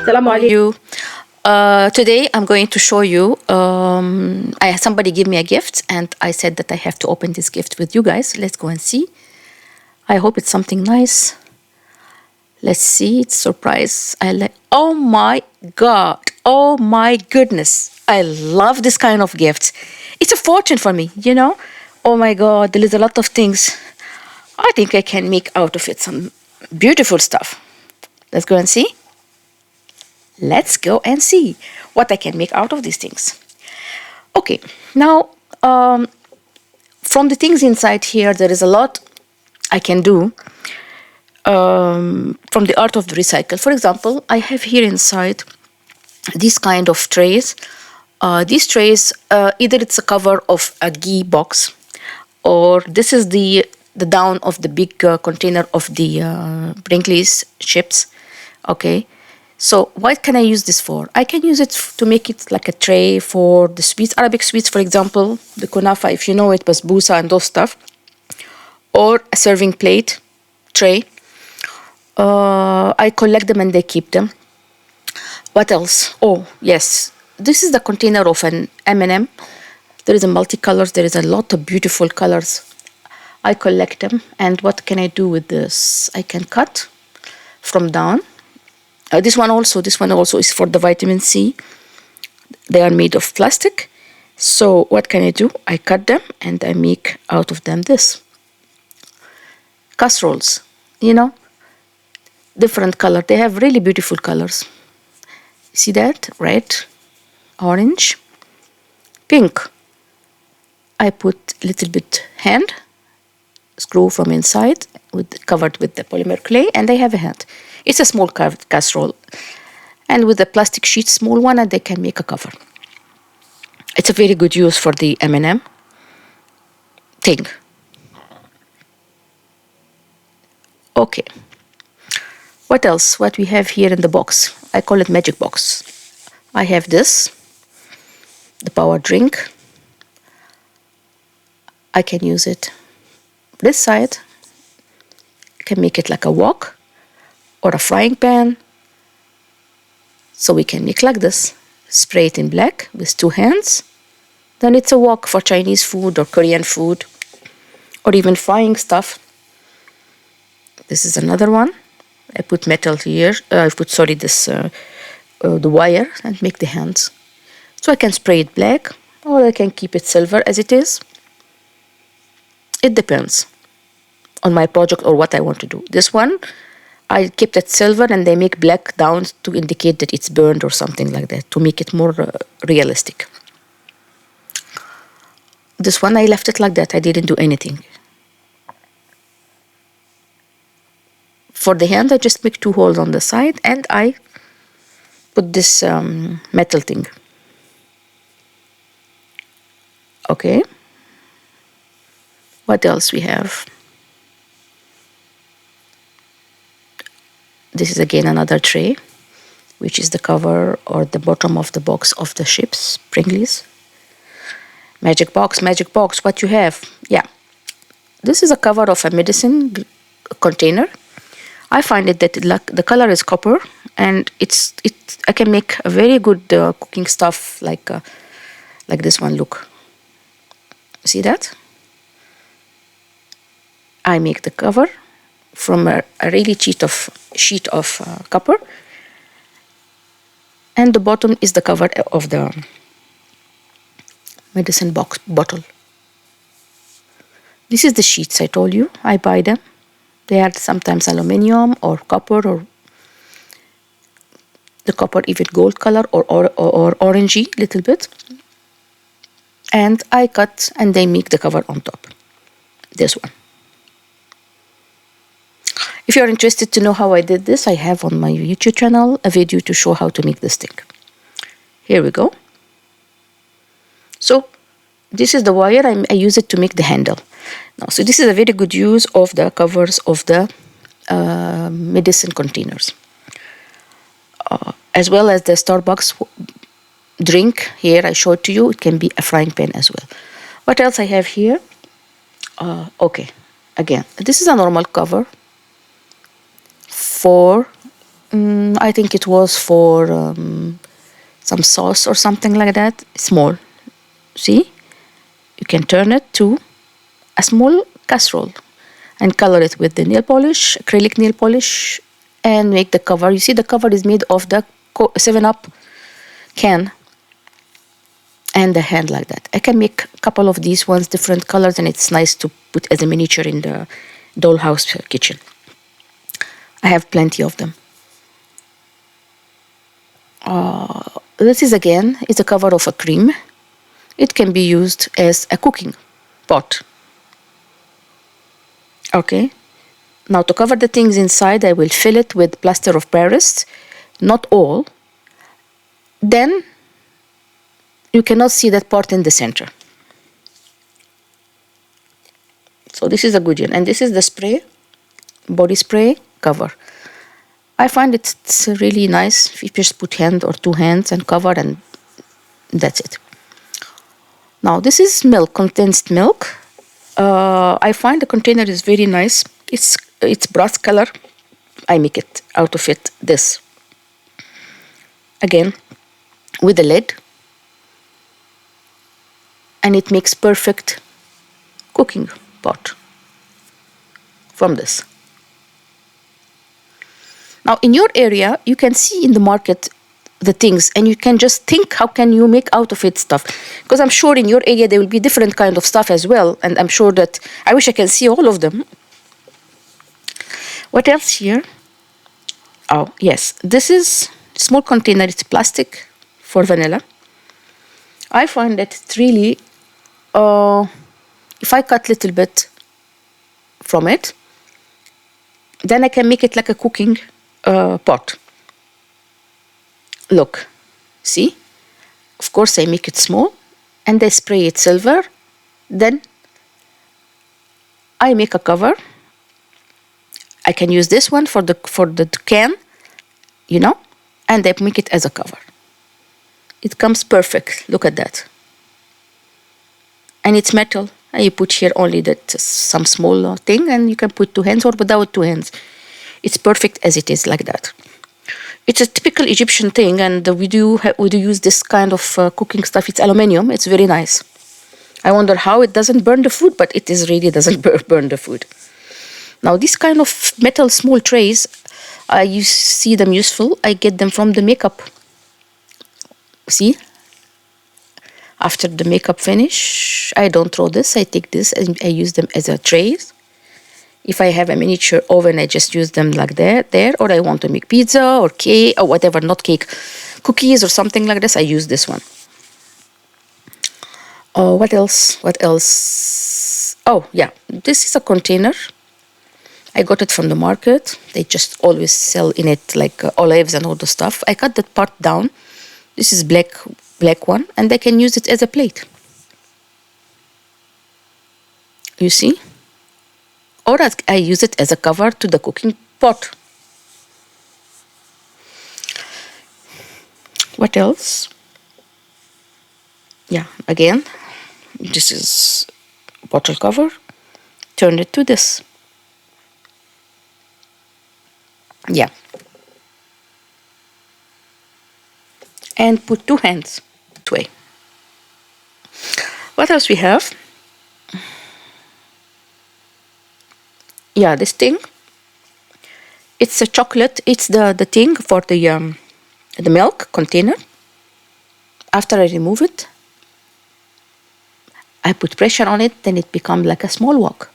Assalamu alaikum. Today I'm going to show you, somebody gave me a gift and I said that I have to open this gift with you guys. Let's go and see. I hope it's something nice. Let's see, it's surprise. Oh my God, oh my goodness. I love this kind of gifts. It's a fortune for me, you know? Oh my God, there is a lot of things. I think I can make out of it some beautiful stuff. Let's go and see. Let's go and see what I can make out of these things. Okay, now from the things inside here, there is a lot I can do from the art of the recycle. For example, I have here inside these kind of trays. These trays, either it's a cover of a ghee box, or this is the down of the big container of the Brinkley's chips. Okay. So what can I use this for? I can use it to make it like a tray for the sweets, Arabic sweets, for example, the kunafa, if you know it, basbousa and those stuff, or a serving plate tray. I collect them and they keep them. What else? Oh, yes. This is the container of an M&M. There is a multicolors. There is a lot of beautiful colors. I collect them. And what can I do with this? I can cut from down. This one also is for the vitamin C. They are made of plastic. So what can I do? I cut them and I make out of them this. Casseroles, you know, different color. They have really beautiful colors. See that? Red, orange, pink. I put a little bit hand, screw from inside, covered with the polymer clay, and they have a hand. It's a small carved casserole. And with a plastic sheet, small one, and they can make a cover. It's a very good use for the M&M thing. Okay. What else? What we have here in the box? I call it magic box. I have this, the power drink. I can use it this side. I can make it like a wok or a frying pan. So we can make like this. Spray it in black with two hands. Then it's a wok for Chinese food or Korean food or even frying stuff. This is another one. I put metal here. I put, the wire and make the hands. So I can spray it black or I can keep it silver as it is. It depends on my project or what I want to do. This one, I kept it silver and they make black down to indicate that it's burned or something like that, to make it more realistic. This one, I left it like that. I didn't do anything. For the hand, I just make two holes on the side and I put this metal thing. Okay. What else we have? This is again another tray, which is the cover or the bottom of the box of the chips, Pringles. Magic box, what you have? Yeah. This is a cover of a medicine container. I find it that the color is copper and I can make a very good cooking stuff like this one, look. See that? I make the cover from a really sheet of copper, and the bottom is the cover of the medicine box bottle. This is the sheets I told you. I buy them. They are sometimes aluminium or copper, or the copper even gold color or orangey little bit. And I cut and they make the cover on top. This one. If you're interested to know how I did this, I have on my YouTube channel a video to show how to make this thing. Here we go. So this is the wire. I use it to make the handle. Now, so this is a very good use of the covers of the medicine containers. As well as the Starbucks drink. Here I showed to you. It can be a frying pan as well. What else I have here? Okay. Again, this is a normal cover for I think it was for some sauce or something like that. Small. See? You can turn it to a small casserole and color it with the nail polish, acrylic nail polish, and make the cover. You see the cover is made of the 7-Up can and the hand like that. I can make a couple of these ones, different colors, and it's nice to put as a miniature in the dollhouse kitchen. I have plenty of them. This is again, it's a cover of a cream. It can be used as a cooking pot. Okay. Now to cover the things inside, I will fill it with plaster of Paris. Not all. Then you cannot see that part in the center. So this is a good one. And this is the spray, body spray cover. I find it's really nice if you just put hand or two hands and cover, and that's it. Now this is milk, condensed milk. I find the container is very nice. It's brass color. I make it out of it this. Again, with the lid. And it makes perfect cooking pot from this. Now in your area, you can see in the market the things, and you can just think how can you make out of it stuff, because I'm sure in your area there will be different kind of stuff as well, and I'm sure that I wish I can see all of them. What else here? Oh yes, this is small container. It's plastic for vanilla. I find that it's really if I cut a little bit from it, then I can make it like a cooking pot. Look, see? Of course I make it small and I spray it silver. Then I make a cover. I can use this one for the can, you know, and I make it as a cover. It comes perfect. Look at that. And it's metal. And you put here only that some small thing, and you can put two hands or without two hands. It's perfect as it is, like that. It's a typical Egyptian thing, and we do use this kind of cooking stuff. It's aluminium. It's very nice. I wonder how it doesn't burn the food, but it is really doesn't burn the food. Now, this kind of metal small trays, I see them useful. I get them from the makeup. See? After the makeup finish, I don't throw this. I take this and I use them as a trays. If I have a miniature oven, I just use them like that, there. Or I want to make pizza or cake or whatever, not cake, cookies or something like this, I use this one. Oh, what else? What else? Oh, yeah, this is a container. I got it from the market. They just always sell in it like olives and all the stuff. I cut that part down. This is black one, and I can use it as a plate. You see? Or I use it as a cover to the cooking pot. What else? Yeah, again, this is bottle cover. Turn it to this. Yeah. And put two hands that way. What else we have? Yeah, this thing. It's a chocolate. It's the thing for the milk container. After I remove it, I put pressure on it. Then it becomes like a small wok.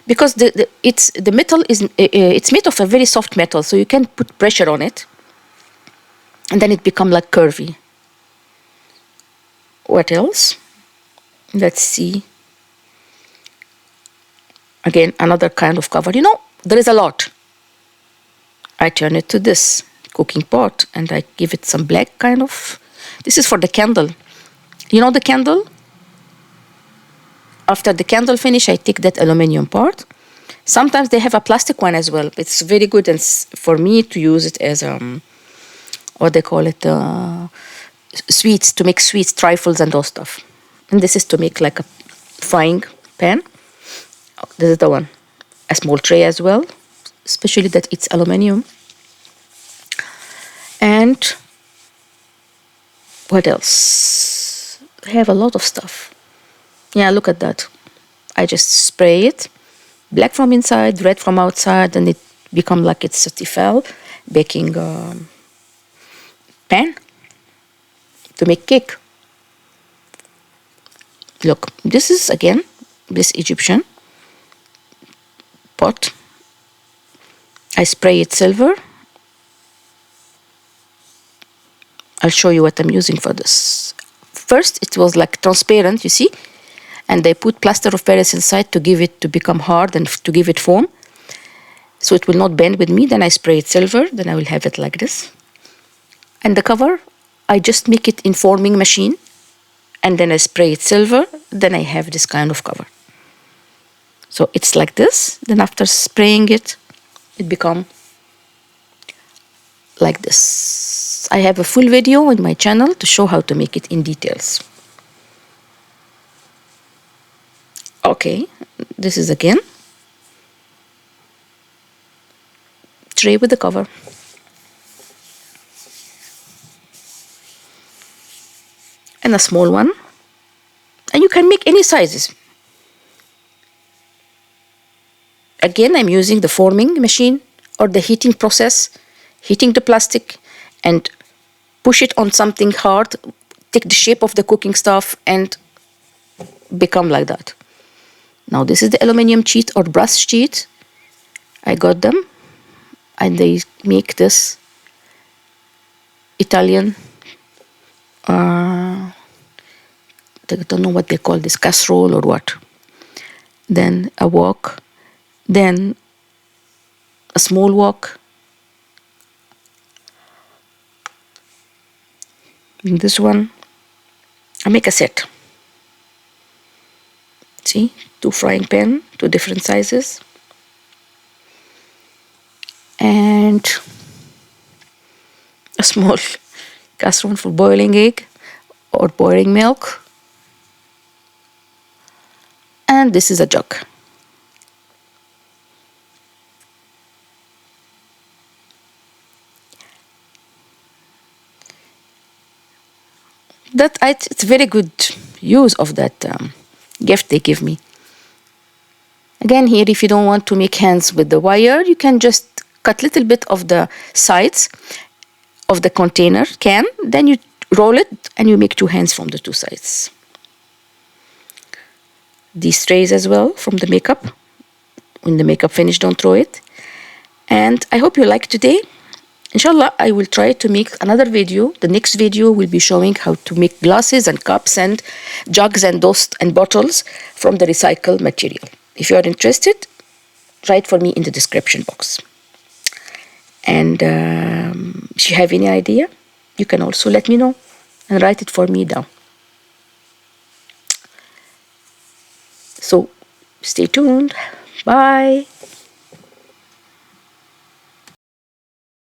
Because the metal is it's made of a very soft metal, so you can put pressure on it, and then it becomes like curvy. What else? Let's see. Again, another kind of cover. You know, there is a lot. I turn it to this cooking pot and I give it some black kind of. This is for the candle. You know the candle? After the candle finish, I take that aluminum part. Sometimes they have a plastic one as well. It's very good, and for me to use it as what they call it, sweets, to make sweets, trifles and those stuff. And this is to make like a frying pan. This is the one. A small tray as well, especially that it's aluminum. And what else? I have a lot of stuff. Yeah, look at that. I just spray it, black from inside, red from outside, and it become like it's a Tefal baking pan to make cake. Look, this is again this Egyptian pot. I spray it silver. I'll show you what I'm using for this. First, it was like transparent, you see, and I put plaster of Paris inside to give it to become hard and to give it form, so it will not bend with me. Then I spray it silver. Then I will have it like this. And the cover, I just make it in forming machine, and then I spray it silver. Then I have this kind of cover. So it's like this. Then after spraying it, it become like this. I have a full video on my channel to show how to make it in details. Okay, this is again tray with the cover. And a small one. And you can make any sizes. Again, I'm using the forming machine or the heating process, heating the plastic and push it on something hard, take the shape of the cooking stuff and become like that. Now this is the aluminum sheet or brass sheet. I got them and they make this Italian, I don't know what they call this, casserole or what. Then a wok, then a small wok. And this one, I make a set. See, 2 frying pan, 2 different sizes. And a small casserole for boiling egg or boiling milk. And this is a jug. It's very good use of that gift they give me. Again, here, if you don't want to make hands with the wire, you can just cut a little bit of the sides of the container can, then you roll it and you make 2 hands from the 2 sides. These trays as well from the makeup. When the makeup finished, don't throw it. And I hope you liked today. Inshallah, I will try to make another video. The next video will be showing how to make glasses and cups and jugs and dust and bottles from the recycled material. If you are interested, write for me in the description box. And if you have any idea, you can also let me know and write it for me down. So stay tuned. Bye.